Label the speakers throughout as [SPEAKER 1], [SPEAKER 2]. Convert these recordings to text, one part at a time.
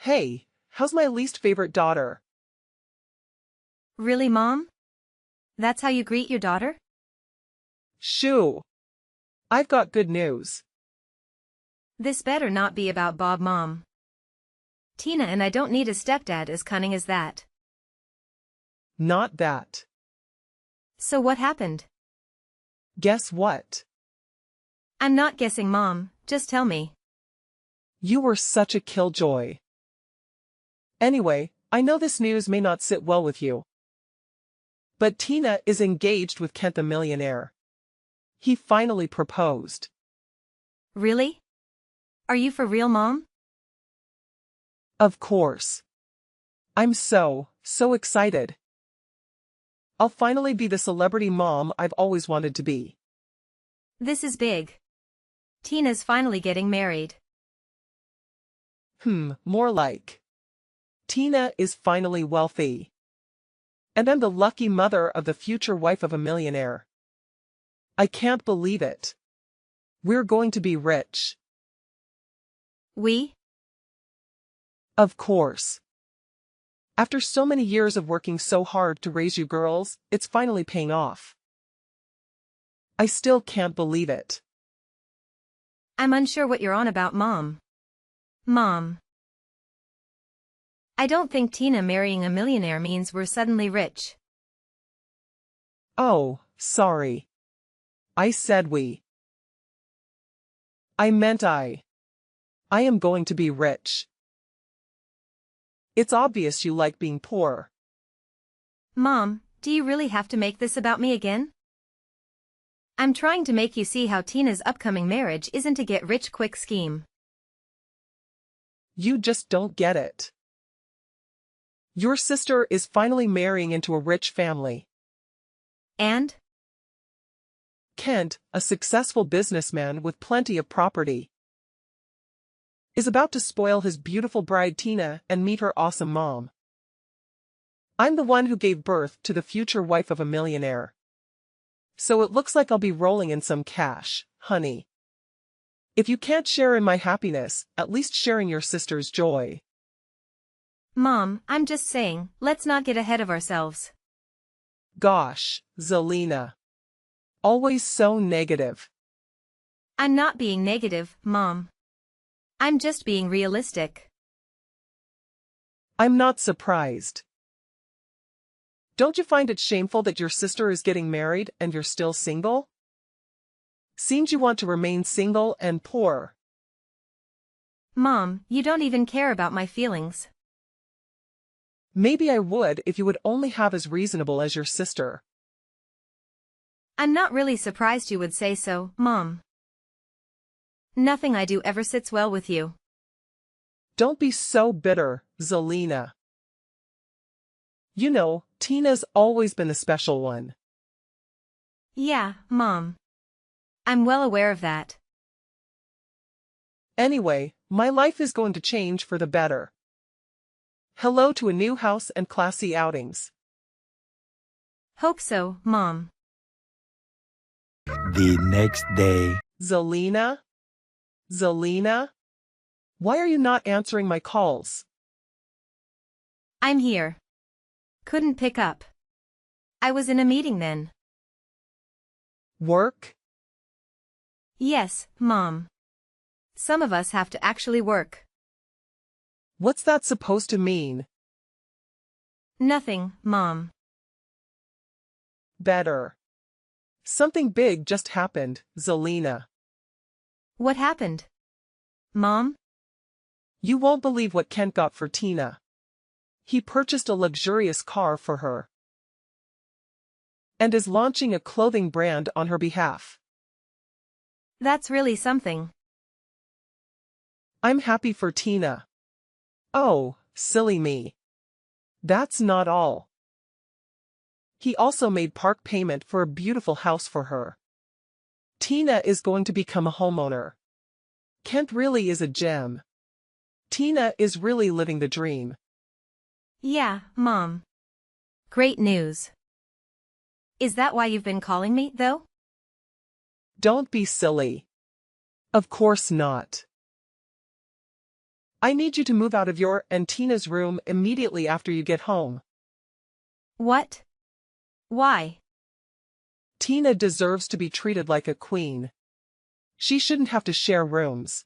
[SPEAKER 1] Hey, how's my least favorite daughter?
[SPEAKER 2] Really, Mom? That's how you greet your daughter?
[SPEAKER 1] Shoo! I've got good news.
[SPEAKER 2] This better not be about Bob, Mom. Tina and I don't need a stepdad as cunning as that.
[SPEAKER 1] Not that.
[SPEAKER 2] So what happened?
[SPEAKER 1] Guess what?
[SPEAKER 2] I'm not guessing, Mom, just tell me.
[SPEAKER 1] You were such a killjoy. Anyway, I know this news may not sit well with you. But Tina is engaged with Kent the millionaire. He finally proposed.
[SPEAKER 2] Really? Are you for real, Mom?
[SPEAKER 1] Of course. I'm so excited. I'll finally be the celebrity mom I've always wanted to be.
[SPEAKER 2] This is big. Tina's finally getting married.
[SPEAKER 1] More like. Tina is finally wealthy. And I'm the lucky mother of the future wife of a millionaire. I can't believe it. We're going to be rich.
[SPEAKER 2] We?
[SPEAKER 1] Of course. After so many years of working so hard to raise you girls, it's finally paying off. I still can't believe it.
[SPEAKER 2] I'm unsure what you're on about, Mom. Mom. I don't think Tina marrying a millionaire means we're suddenly rich.
[SPEAKER 1] Oh, sorry. I said we. I meant I. I am going to be rich. It's obvious you like being poor.
[SPEAKER 2] Mom, do you really have to make this about me again? I'm trying to make you see how Tina's upcoming marriage isn't a get-rich-quick scheme.
[SPEAKER 1] You just don't get it. Your sister is finally marrying into a rich family.
[SPEAKER 2] And?
[SPEAKER 1] Kent, a successful businessman with plenty of property, is about to spoil his beautiful bride Tina and meet her awesome mom. I'm the one who gave birth to the future wife of a millionaire. So it looks like I'll be rolling in some cash, honey. If you can't share in my happiness, at least sharing your sister's joy.
[SPEAKER 2] Mom, I'm just saying, let's not get ahead of ourselves.
[SPEAKER 1] Gosh, Zelina. Always so negative.
[SPEAKER 2] I'm not being negative, Mom. I'm just being realistic.
[SPEAKER 1] I'm not surprised. Don't you find it shameful that your sister is getting married and you're still single? Seems you want to remain single and poor.
[SPEAKER 2] Mom, you don't even care about my feelings.
[SPEAKER 1] Maybe I would if you would only have as reasonable as your sister.
[SPEAKER 2] I'm not really surprised you would say so, Mom. Nothing I do ever sits well with you.
[SPEAKER 1] Don't be so bitter, Zelina. You know, Tina's always been the special one.
[SPEAKER 2] Yeah, Mom. I'm well aware of that.
[SPEAKER 1] Anyway, my life is going to change for the better. Hello to a new house and classy outings.
[SPEAKER 2] Hope so, Mom.
[SPEAKER 3] The next day.
[SPEAKER 1] Zelina? Zelina? Why are you not answering my calls?
[SPEAKER 2] I'm here. Couldn't pick up. I was in a meeting then.
[SPEAKER 1] Work?
[SPEAKER 2] Yes, Mom. Some of us have to actually work.
[SPEAKER 1] What's that supposed to mean?
[SPEAKER 2] Nothing, Mom.
[SPEAKER 1] Better. Something big just happened, Zelina.
[SPEAKER 2] What happened? Mom?
[SPEAKER 1] You won't believe what Kent got for Tina. He purchased a luxurious car for her. And is launching a clothing brand on her behalf.
[SPEAKER 2] That's really something.
[SPEAKER 1] I'm happy for Tina. Oh, silly me. That's not all. He also made part payment for a beautiful house for her. Tina is going to become a homeowner. Kent really is a gem. Tina is really living the dream.
[SPEAKER 2] Yeah, Mom. Great news. Is that why you've been calling me, though?
[SPEAKER 1] Don't be silly. Of course not. I need you to move out of your and Tina's room immediately after you get home.
[SPEAKER 2] What? Why?
[SPEAKER 1] Tina deserves to be treated like a queen. She shouldn't have to share rooms.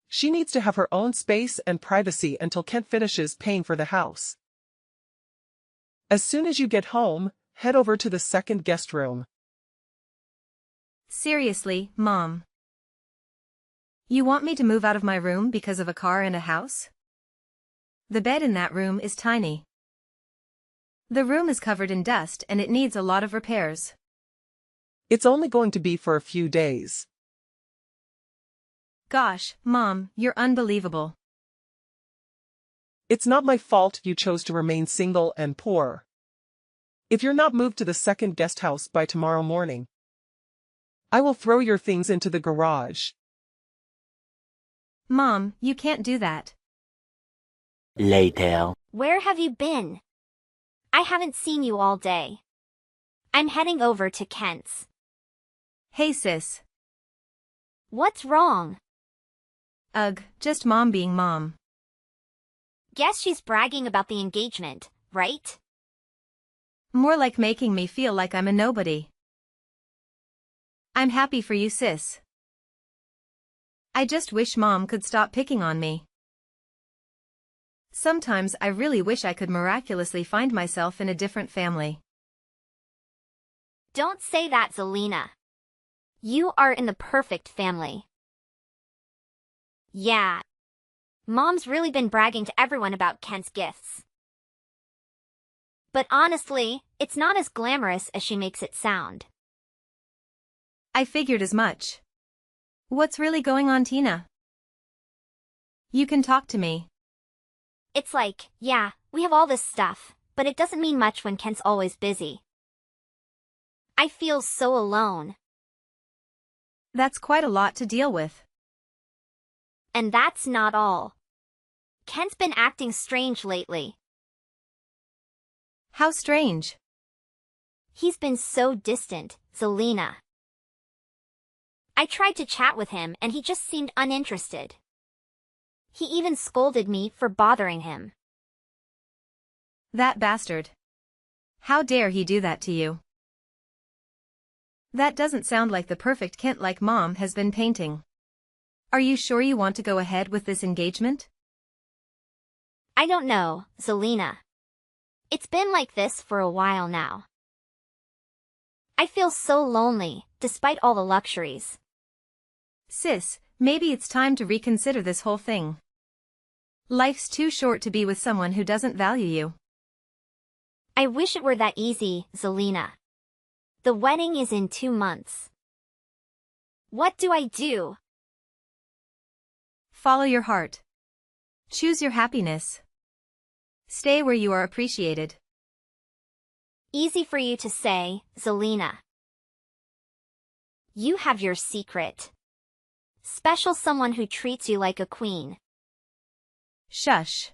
[SPEAKER 1] She needs to have her own space and privacy until Kent finishes paying for the house. As soon as you get home, head over to the second guest room.
[SPEAKER 2] Seriously, Mom. You want me to move out of my room because of a car and a house? The bed in that room is tiny. The room is covered in dust and it needs a lot of repairs.
[SPEAKER 1] It's only going to be for a few days.
[SPEAKER 2] Gosh, Mom, you're unbelievable.
[SPEAKER 1] It's not my fault you chose to remain single and poor. If you're not moved to the second guest house by tomorrow morning, I will throw your things into the garage.
[SPEAKER 2] Mom, you can't do that.
[SPEAKER 3] Later.
[SPEAKER 4] Where have you been? I haven't seen you all day. I'm heading over to Kent's.
[SPEAKER 2] Hey sis.
[SPEAKER 4] What's wrong?
[SPEAKER 2] Ugh, just Mom being Mom.
[SPEAKER 4] Guess she's bragging about the engagement, right?
[SPEAKER 2] More like making me feel like I'm a nobody. I'm happy for you, sis. I just wish Mom could stop picking on me. Sometimes I really wish I could miraculously find myself in a different family.
[SPEAKER 4] Don't say that, Zelina. You are in the perfect family. Yeah. Mom's really been bragging to everyone about Kent's gifts. But honestly, it's not as glamorous as she makes it sound.
[SPEAKER 2] I figured as much. What's really going on, Tina? You can talk to me.
[SPEAKER 4] It's like, yeah, we have all this stuff, but it doesn't mean much when Kent's always busy. I feel so alone.
[SPEAKER 2] That's quite a lot to deal with.
[SPEAKER 4] And that's not all. Kent's been acting strange lately.
[SPEAKER 2] How strange.
[SPEAKER 4] He's been so distant, Zelina. I tried to chat with him and he just seemed uninterested. He even scolded me for bothering him.
[SPEAKER 2] That bastard. How dare he do that to you? That doesn't sound like the perfect Kent like Mom has been painting. Are you sure you want to go ahead with this engagement?
[SPEAKER 4] I don't know, Zelina. It's been like this for a while now. I feel so lonely, despite all the luxuries.
[SPEAKER 2] Sis, maybe it's time to reconsider this whole thing. Life's too short to be with someone who doesn't value you.
[SPEAKER 4] I wish it were that easy, Zelina. The wedding is in 2 months. What do I do?
[SPEAKER 2] Follow your heart. Choose your happiness. Stay where you are appreciated.
[SPEAKER 4] Easy for you to say, Zelina. You have your secret. Special someone who treats you like a queen.
[SPEAKER 2] Shush.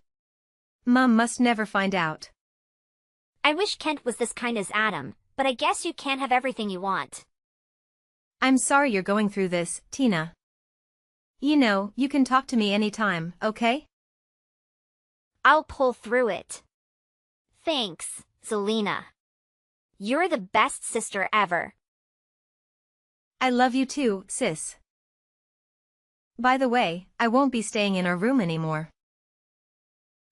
[SPEAKER 2] Mom must never find out.
[SPEAKER 4] I wish Kent was this kind as Adam, but I guess you can't have everything you want.
[SPEAKER 2] I'm sorry you're going through this, Tina. You know, you can talk to me anytime, okay?
[SPEAKER 4] I'll pull through it. Thanks, Zelina. You're the best sister ever.
[SPEAKER 2] I love you too, sis. By the way, I won't be staying in our room anymore.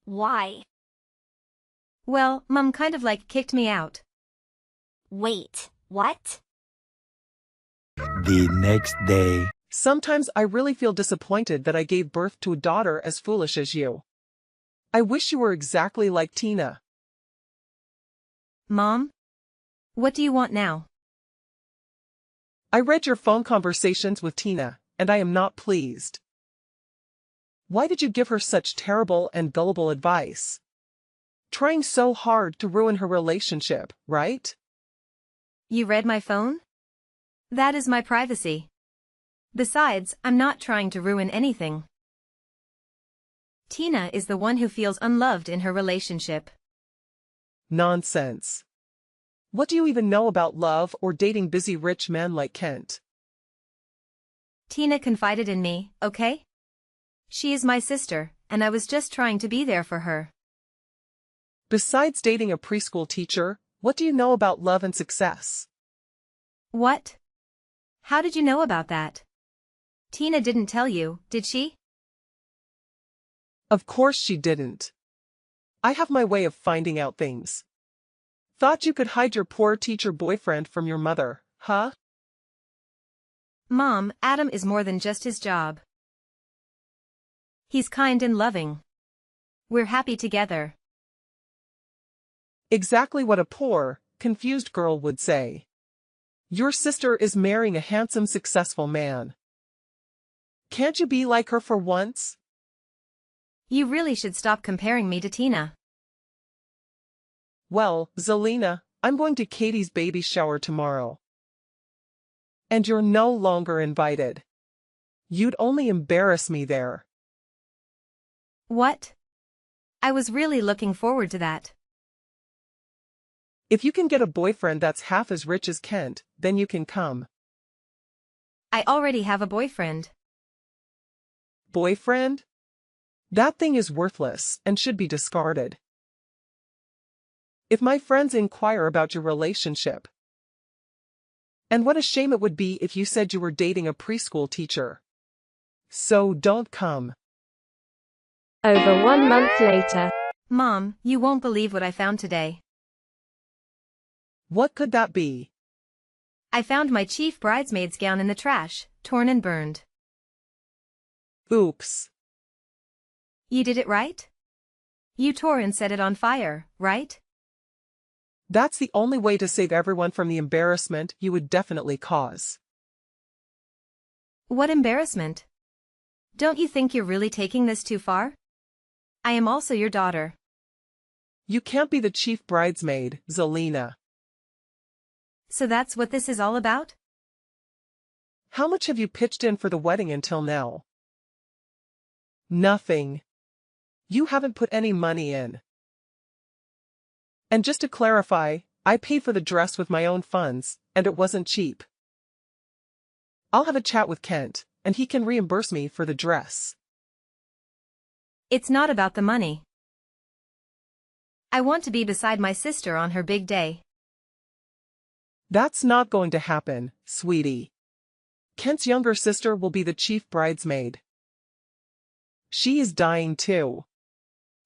[SPEAKER 4] Why?
[SPEAKER 2] Well, Mom kind of like kicked me out.
[SPEAKER 4] Wait, what?
[SPEAKER 3] The next day.
[SPEAKER 1] Sometimes I really feel disappointed that I gave birth to a daughter as foolish as you. I wish you were exactly like Tina.
[SPEAKER 2] Mom? What do you want now?
[SPEAKER 1] I read your phone conversations with Tina, and I am not pleased. Why did you give her such terrible and gullible advice? Trying so hard to ruin her relationship, right?
[SPEAKER 2] You read my phone? That is my privacy. Besides, I'm not trying to ruin anything. Tina is the one who feels unloved in her relationship.
[SPEAKER 1] Nonsense. What do you even know about love or dating busy rich men like Kent?
[SPEAKER 2] Tina confided in me, okay? She is my sister, and I was just trying to be there for her.
[SPEAKER 1] Besides dating a preschool teacher, what do you know about love and success?
[SPEAKER 2] What? How did you know about that? Tina didn't tell you, did she?
[SPEAKER 1] Of course she didn't. I have my way of finding out things. Thought you could hide your poor teacher boyfriend from your mother, huh?
[SPEAKER 2] Mom, Adam is more than just his job. He's kind and loving. We're happy together.
[SPEAKER 1] Exactly what a poor, confused girl would say. Your sister is marrying a handsome, successful man. Can't you be like her for once?
[SPEAKER 2] You really should stop comparing me to Tina.
[SPEAKER 1] Well, Zelina, I'm going to Katie's baby shower tomorrow. And you're no longer invited. You'd only embarrass me there.
[SPEAKER 2] What? I was really looking forward to that.
[SPEAKER 1] If you can get a boyfriend that's half as rich as Kent, then you can come.
[SPEAKER 2] I already have a boyfriend.
[SPEAKER 1] Boyfriend? That thing is worthless and should be discarded. If my friends inquire about your relationship. And what a shame it would be if you said you were dating a preschool teacher. So don't come.
[SPEAKER 5] Over 1 month later.
[SPEAKER 2] Mom, you won't believe what I found today.
[SPEAKER 1] What could that be?
[SPEAKER 2] I found my chief bridesmaid's gown in the trash, torn and burned.
[SPEAKER 1] Oops.
[SPEAKER 2] You did it right? You tore and set it on fire, right?
[SPEAKER 1] That's the only way to save everyone from the embarrassment you would definitely cause.
[SPEAKER 2] What embarrassment? Don't you think you're really taking this too far? I am also your daughter.
[SPEAKER 1] You can't be the chief bridesmaid, Zelina.
[SPEAKER 2] So that's what this is all about?
[SPEAKER 1] How much have you pitched in for the wedding until now? Nothing. You haven't put any money in. And just to clarify, I paid for the dress with my own funds, and it wasn't cheap. I'll have a chat with Kent, and he can reimburse me for the dress.
[SPEAKER 2] It's not about the money. I want to be beside my sister on her big day.
[SPEAKER 1] That's not going to happen, sweetie. Kent's younger sister will be the chief bridesmaid. She is dying too.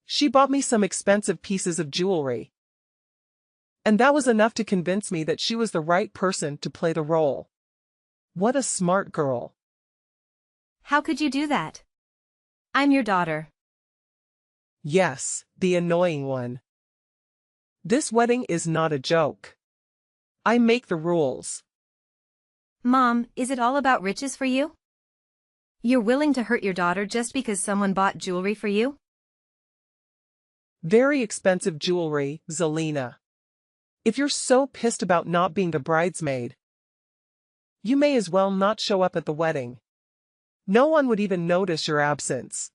[SPEAKER 1] She bought me some expensive pieces of jewelry. And that was enough to convince me that she was the right person to play the role. What a smart girl.
[SPEAKER 2] How could you do that? I'm your daughter.
[SPEAKER 1] Yes, the annoying one. This wedding is not a joke. I make the rules.
[SPEAKER 2] Mom, is it all about riches for you? You're willing to hurt your daughter just because someone bought jewelry for you?
[SPEAKER 1] Very expensive jewelry, Zelina. If you're so pissed about not being the bridesmaid, you may as well not show up at the wedding. No one would even notice your absence.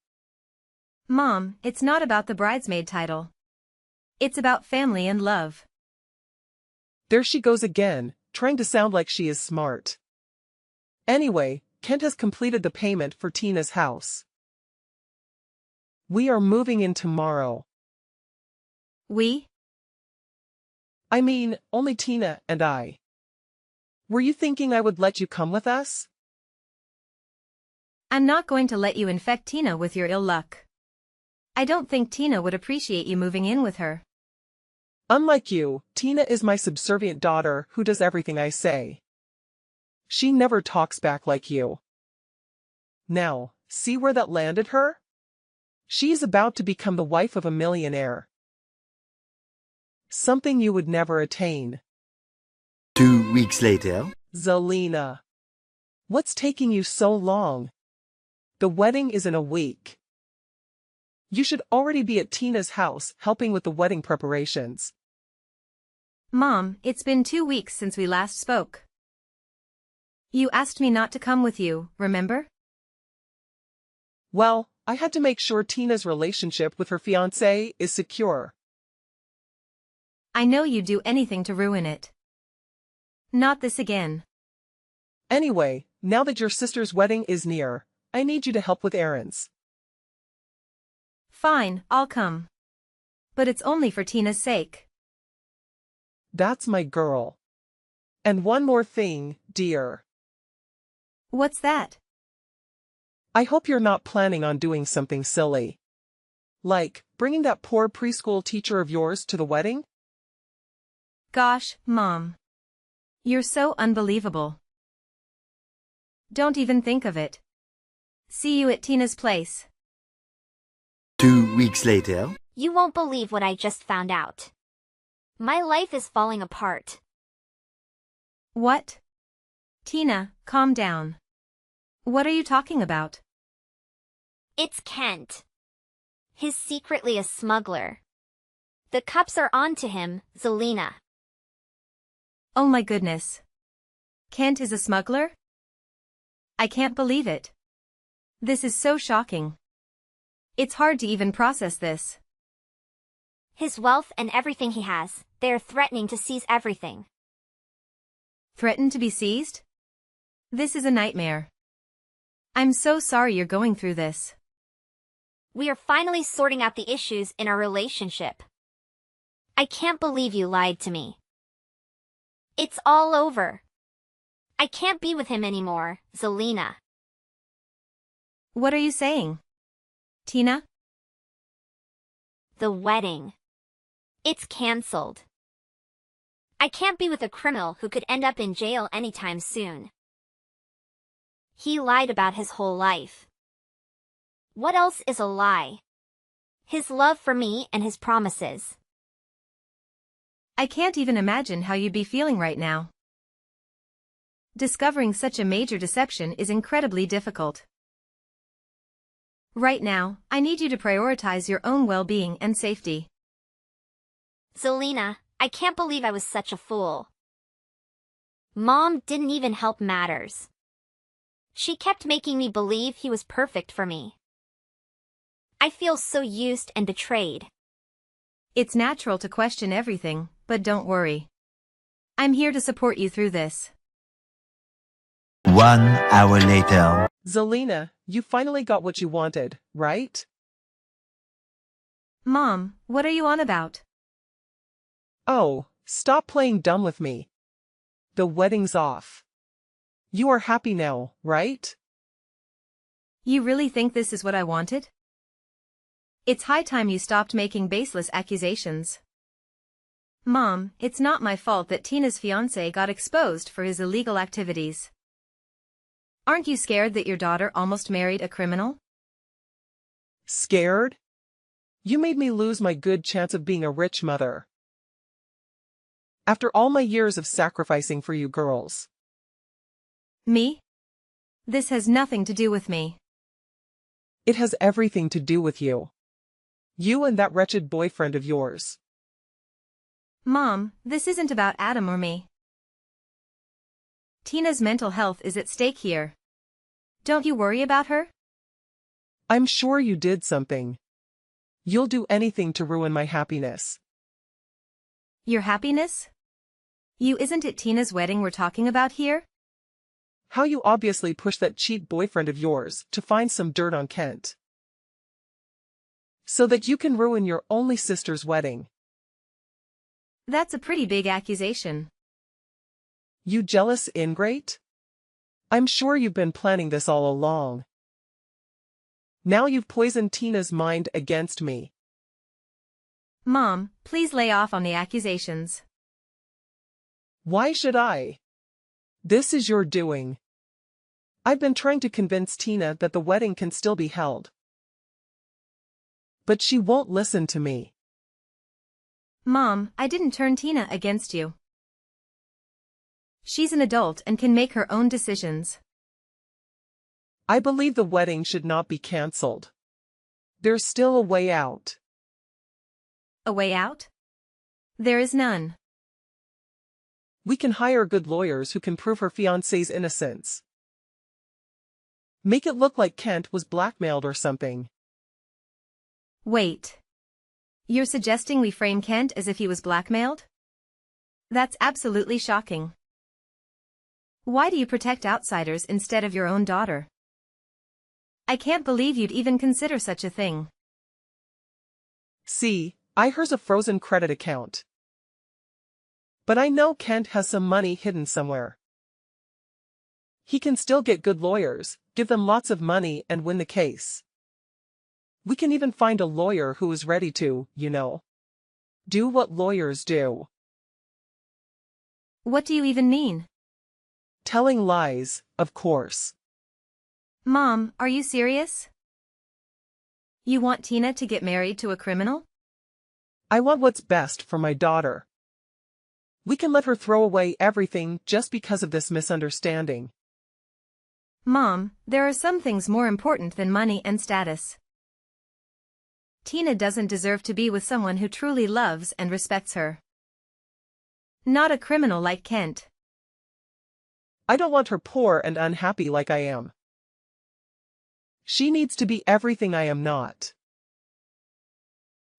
[SPEAKER 2] Mom, it's not about the bridesmaid title. It's about family and love.
[SPEAKER 1] There she goes again, trying to sound like she is smart. Anyway, Kent has completed the payment for Tina's house. We are moving in tomorrow.
[SPEAKER 2] We?
[SPEAKER 1] I mean, only Tina and I. Were you thinking I would let you come with us?
[SPEAKER 2] I'm not going to let you infect Tina with your ill luck. I don't think Tina would appreciate you moving in with her.
[SPEAKER 1] Unlike you, Tina is my subservient daughter who does everything I say. She never talks back like you. Now, see where that landed her? She is about to become the wife of a millionaire. Something you would never attain.
[SPEAKER 3] 2 weeks later.
[SPEAKER 1] Zelina. What's taking you so long? The wedding is in a week. You should already be at Tina's house helping with the wedding preparations.
[SPEAKER 2] Mom, it's been 2 weeks since we last spoke. You asked me not to come with you, remember?
[SPEAKER 1] Well, I had to make sure Tina's relationship with her fiancé is secure.
[SPEAKER 2] I know you'd do anything to ruin it. Not this again.
[SPEAKER 1] Anyway, now that your sister's wedding is near, I need you to help with errands.
[SPEAKER 2] Fine, I'll come. But it's only for Tina's sake.
[SPEAKER 1] That's my girl. And one more thing, dear.
[SPEAKER 2] What's that?
[SPEAKER 1] I hope you're not planning on doing something silly. Like, bringing that poor preschool teacher of yours to the wedding?
[SPEAKER 2] Gosh, Mom. You're so unbelievable. Don't even think of it. See you at Tina's place.
[SPEAKER 3] 2 weeks later.
[SPEAKER 4] You won't believe what I just found out. My life is falling apart.
[SPEAKER 2] What? Tina, calm down. What are you talking about?
[SPEAKER 4] It's Kent. He's secretly a smuggler. The cups are on to him, Zelina.
[SPEAKER 2] Oh my goodness. Kent is a smuggler? I can't believe it. This is so shocking. It's hard to even process this.
[SPEAKER 4] His wealth and everything he has, they're threatening to seize everything.
[SPEAKER 2] Threatened to be seized? This is a nightmare. I'm so sorry you're going through this.
[SPEAKER 4] We are finally sorting out the issues in our relationship. I can't believe you lied to me. It's all over. I can't be with him anymore, Zelina.
[SPEAKER 2] What are you saying? Tina?
[SPEAKER 4] The wedding. It's cancelled. I can't be with a criminal who could end up in jail anytime soon. He lied about his whole life. What else is a lie? His love for me and his promises.
[SPEAKER 2] I can't even imagine how you'd be feeling right now. Discovering such a major deception is incredibly difficult. Right now, I need you to prioritize your own well-being and safety.
[SPEAKER 4] Zelina, I can't believe I was such a fool. Mom didn't even help matters. She kept making me believe he was perfect for me. I feel so used and betrayed.
[SPEAKER 2] It's natural to question everything, but don't worry. I'm here to support you through this.
[SPEAKER 3] 1 hour later.
[SPEAKER 1] Zelina, you finally got what you wanted, right?
[SPEAKER 2] Mom, what are you on about?
[SPEAKER 1] Oh, stop playing dumb with me. The wedding's off. You are happy now, right?
[SPEAKER 2] You really think this is what I wanted? It's high time you stopped making baseless accusations. Mom, it's not my fault that Tina's fiancé got exposed for his illegal activities. Aren't you scared that your daughter almost married a criminal?
[SPEAKER 1] Scared? You made me lose my good chance of being a rich mother. After all my years of sacrificing for you girls.
[SPEAKER 2] Me? This has nothing to do with me.
[SPEAKER 1] It has everything to do with you. You and that wretched boyfriend of yours.
[SPEAKER 2] Mom, this isn't about Adam or me. Tina's mental health is at stake here. Don't you worry about her?
[SPEAKER 1] I'm sure you did something. You'll do anything to ruin my happiness.
[SPEAKER 2] Your happiness? You isn't it Tina's wedding we're talking about here?
[SPEAKER 1] How you obviously pushed that cheap boyfriend of yours to find some dirt on Kent. So that you can ruin your only sister's wedding.
[SPEAKER 2] That's a pretty big accusation.
[SPEAKER 1] You jealous ingrate? I'm sure you've been planning this all along. Now you've poisoned Tina's mind against me.
[SPEAKER 2] Mom, please lay off on the accusations.
[SPEAKER 1] Why should I? This is your doing. I've been trying to convince Tina that the wedding can still be held. But she won't listen to me.
[SPEAKER 2] Mom, I didn't turn Tina against you. She's an adult and can make her own decisions.
[SPEAKER 1] I believe the wedding should not be cancelled. There's still a way out.
[SPEAKER 2] A way out? There is none.
[SPEAKER 1] We can hire good lawyers who can prove her fiancé's innocence. Make it look like Kent was blackmailed or something.
[SPEAKER 2] Wait. You're suggesting we frame Kent as if he was blackmailed? That's absolutely shocking. Why do you protect outsiders instead of your own daughter? I can't believe you'd even consider such a thing.
[SPEAKER 1] See, here's a frozen credit account. But I know Kent has some money hidden somewhere. He can still get good lawyers, give them lots of money and win the case. We can even find a lawyer who is ready to, do what lawyers do.
[SPEAKER 2] What do you even mean?
[SPEAKER 1] Telling lies, of course.
[SPEAKER 2] Mom, are you serious? You want Tina to get married to a criminal?
[SPEAKER 1] I want what's best for my daughter. We can let her throw away everything just because of this misunderstanding.
[SPEAKER 2] Mom, there are some things more important than money and status. Tina doesn't deserve to be with someone who truly loves and respects her. Not a criminal like Kent.
[SPEAKER 1] I don't want her poor and unhappy like I am. She needs to be everything I am not.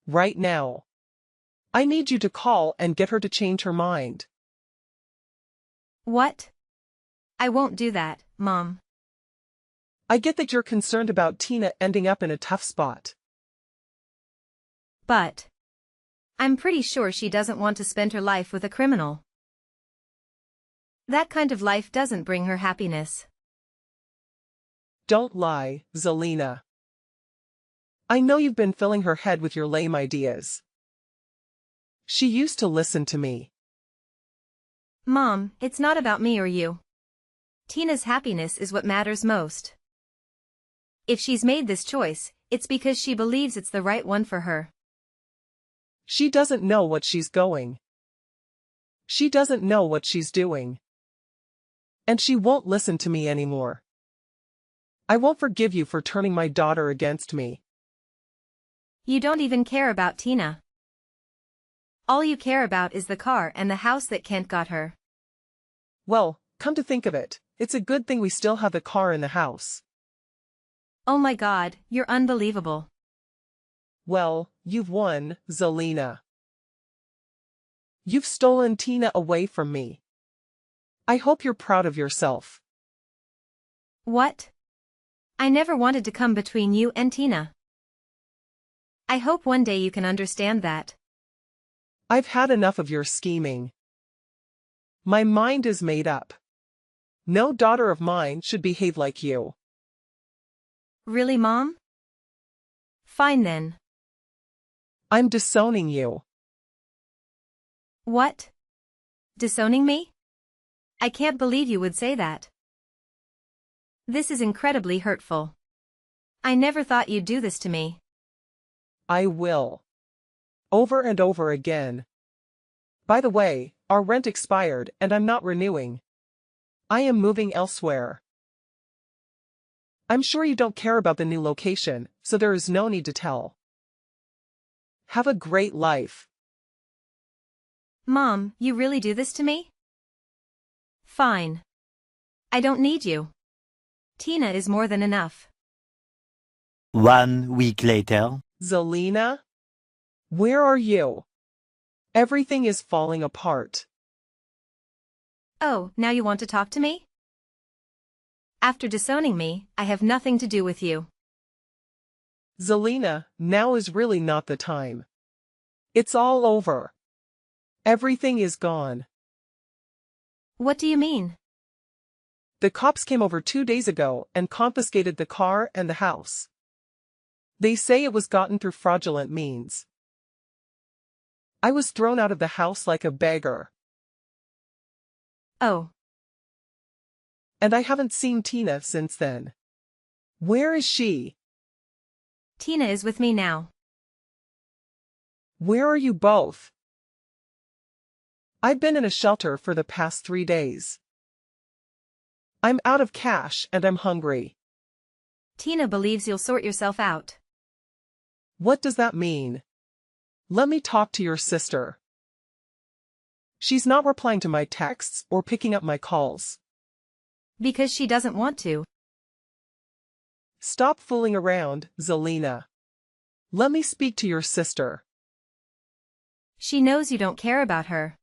[SPEAKER 1] Right now. I need you to call and get her to change her mind.
[SPEAKER 2] What? I won't do that, Mom.
[SPEAKER 1] I get that you're concerned about Tina ending up in a tough spot.
[SPEAKER 2] But I'm pretty sure she doesn't want to spend her life with a criminal. That kind of life doesn't bring her happiness.
[SPEAKER 1] Don't lie, Zelina. I know you've been filling her head with your lame ideas. She used to listen to me.
[SPEAKER 2] Mom, it's not about me or you. Tina's happiness is what matters most. If she's made this choice, it's because she believes it's the right one for her.
[SPEAKER 1] She doesn't know what she's going. She doesn't know what she's doing. And she won't listen to me anymore. I won't forgive you for turning my daughter against me.
[SPEAKER 2] You don't even care about Tina. All you care about is the car and the house that Kent got her.
[SPEAKER 1] Well, come to think of it, it's a good thing we still have the car and the house.
[SPEAKER 2] Oh my God, you're unbelievable.
[SPEAKER 1] Well, you've won, Zelina. You've stolen Tina away from me. I hope you're proud of yourself.
[SPEAKER 2] What? I never wanted to come between you and Tina. I hope one day you can understand that.
[SPEAKER 1] I've had enough of your scheming. My mind is made up. No daughter of mine should behave like you.
[SPEAKER 2] Really, Mom? Fine then.
[SPEAKER 1] I'm disowning you.
[SPEAKER 2] What? Disowning me? I can't believe you would say that. This is incredibly hurtful. I never thought you'd do this to me.
[SPEAKER 1] I will. Over and over again. By the way, our rent expired and I'm not renewing. I am moving elsewhere. I'm sure you don't care about the new location, so there is no need to tell. Have a great life.
[SPEAKER 2] Mom, you really do this to me? Fine. I don't need you. Tina is more than enough.
[SPEAKER 3] 1 week later.
[SPEAKER 1] Zelina? Where are you? Everything is falling apart.
[SPEAKER 2] Oh, now you want to talk to me? After disowning me, I have nothing to do with you.
[SPEAKER 1] Zelina, now is really not the time. It's all over. Everything is gone.
[SPEAKER 2] What do you mean?
[SPEAKER 1] The cops came over 2 days ago and confiscated the car and the house. They say it was gotten through fraudulent means. I was thrown out of the house like a beggar.
[SPEAKER 2] Oh.
[SPEAKER 1] And I haven't seen Tina since then. Where is she?
[SPEAKER 2] Tina is with me now.
[SPEAKER 1] Where are you both? I've been in a shelter for the past 3 days. I'm out of cash and I'm hungry.
[SPEAKER 2] Tina believes you'll sort yourself out.
[SPEAKER 1] What does that mean? Let me talk to your sister. She's not replying to my texts or picking up my calls.
[SPEAKER 2] Because she doesn't want to.
[SPEAKER 1] Stop fooling around, Zelina. Let me speak to your sister.
[SPEAKER 2] She knows you don't care about her.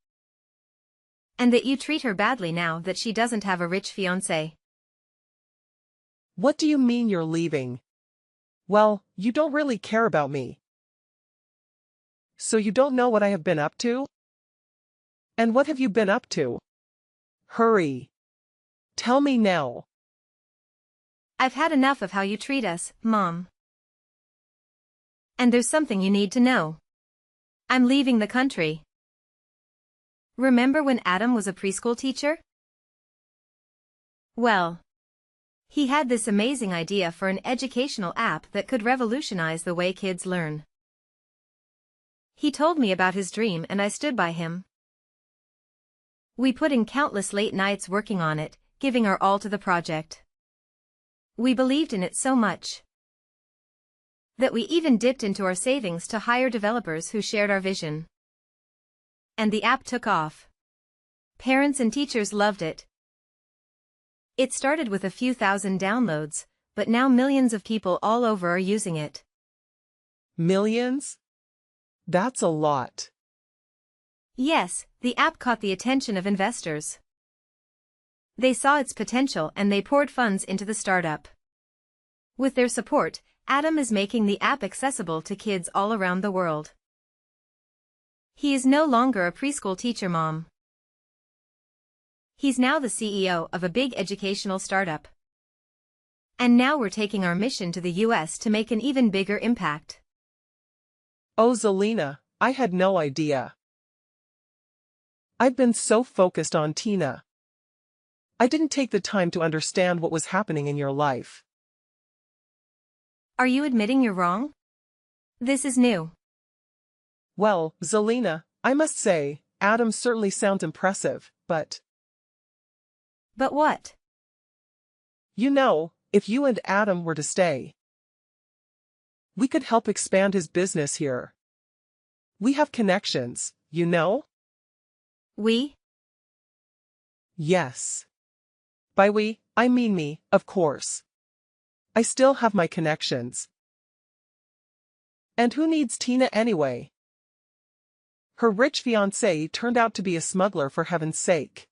[SPEAKER 2] And that you treat her badly now that she doesn't have a rich fiancé.
[SPEAKER 1] What do you mean you're leaving? Well, you don't really care about me. So you don't know what I have been up to? And what have you been up to? Hurry. Tell me now.
[SPEAKER 2] I've had enough of how you treat us, Mom. And there's something you need to know. I'm leaving the country. Remember when Adam was a preschool teacher? Well, he had this amazing idea for an educational app that could revolutionize the way kids learn. He told me about his dream and I stood by him. We put in countless late nights working on it, giving our all to the project. We believed in it so much that we even dipped into our savings to hire developers who shared our vision. And the app took off. Parents and teachers loved it. It started with a few thousand downloads, but now millions of people all over are using it.
[SPEAKER 1] Millions? That's a lot.
[SPEAKER 2] Yes, the app caught the attention of investors. They saw its potential and they poured funds into the startup. With their support, Adam is making the app accessible to kids all around the world. He is no longer a preschool teacher, Mom. He's now the CEO of a big educational startup. And now we're taking our mission to the US to make an even bigger impact.
[SPEAKER 1] Oh, Zelina, I had no idea. I've been so focused on Tina. I didn't take the time to understand what was happening in your life.
[SPEAKER 2] Are you admitting you're wrong? This is new.
[SPEAKER 1] Well, Zelina, I must say, Adam certainly sounds impressive, but...
[SPEAKER 2] But what?
[SPEAKER 1] You know, if you and Adam were to stay, we could help expand his business here. We have connections, you know?
[SPEAKER 2] We?
[SPEAKER 1] Yes. By we, I mean me, of course. I still have my connections. And who needs Tina anyway? Her rich fiancé turned out to be a smuggler, for heaven's sake.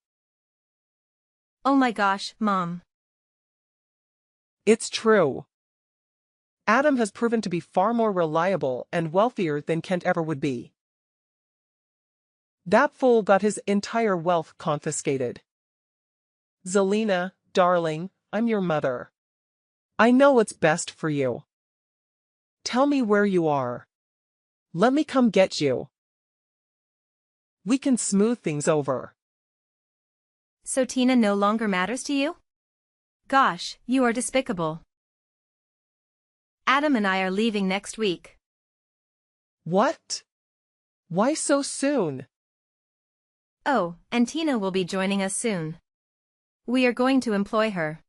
[SPEAKER 2] Oh my gosh, Mom.
[SPEAKER 1] It's true. Adam has proven to be far more reliable and wealthier than Kent ever would be. That fool got his entire wealth confiscated. Zelina, darling, I'm your mother. I know what's best for you. Tell me where you are. Let me come get you. We can smooth things over.
[SPEAKER 2] So Tina no longer matters to you? Gosh, you are despicable. Adam and I are leaving next week.
[SPEAKER 1] What? Why so soon?
[SPEAKER 2] Oh, and Tina will be joining us soon. We are going to employ her.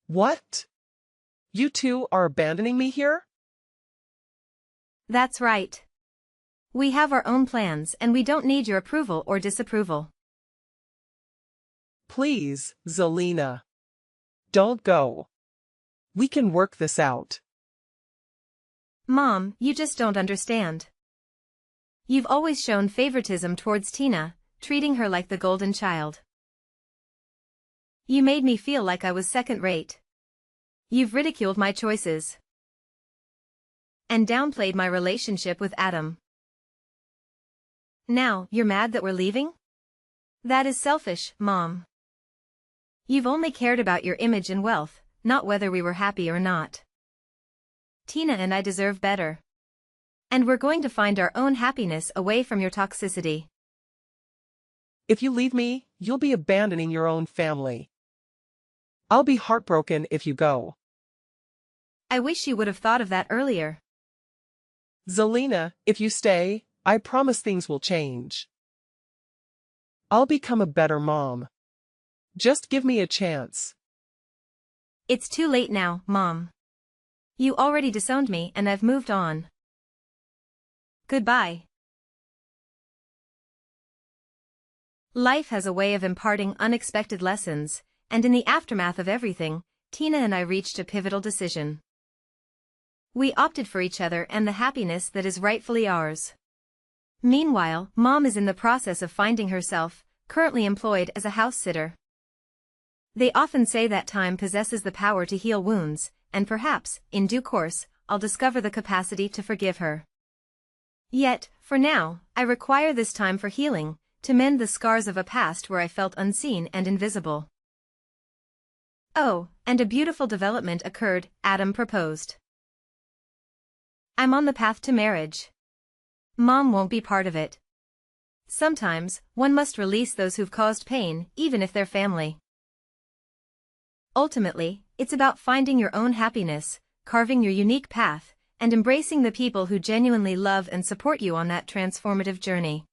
[SPEAKER 1] What? You two are abandoning me here?
[SPEAKER 2] That's right. We have our own plans and we don't need your approval or disapproval.
[SPEAKER 1] Please, Zelina. Don't go. We can work this out.
[SPEAKER 2] Mom, you just don't understand. You've always shown favoritism towards Tina, treating her like the golden child. You made me feel like I was second-rate. You've ridiculed my choices. And downplayed my relationship with Adam. Now, you're mad that we're leaving? That is selfish, Mom. You've only cared about your image and wealth, not whether we were happy or not. Tina and I deserve better. And we're going to find our own happiness away from your toxicity.
[SPEAKER 1] If you leave me, you'll be abandoning your own family. I'll be heartbroken if you go.
[SPEAKER 2] I wish you would have thought of that earlier.
[SPEAKER 1] Zelina, if you stay, I promise things will change. I'll become a better mom. Just give me a chance.
[SPEAKER 2] It's too late now, Mom. You already disowned me and I've moved on. Goodbye. Life has a way of imparting unexpected lessons, and in the aftermath of everything, Tina and I reached a pivotal decision. We opted for each other and the happiness that is rightfully ours. Meanwhile, Mom is in the process of finding herself, currently employed as a house sitter. They often say that time possesses the power to heal wounds, and perhaps, in due course, I'll discover the capacity to forgive her. Yet, for now, I require this time for healing, to mend the scars of a past where I felt unseen and invisible. Oh, and a beautiful development occurred. Adam proposed. I'm on the path to marriage. Mom won't be part of it. Sometimes, one must release those who've caused pain, even if they're family. Ultimately, it's about finding your own happiness, carving your unique path, and embracing the people who genuinely love and support you on that transformative journey.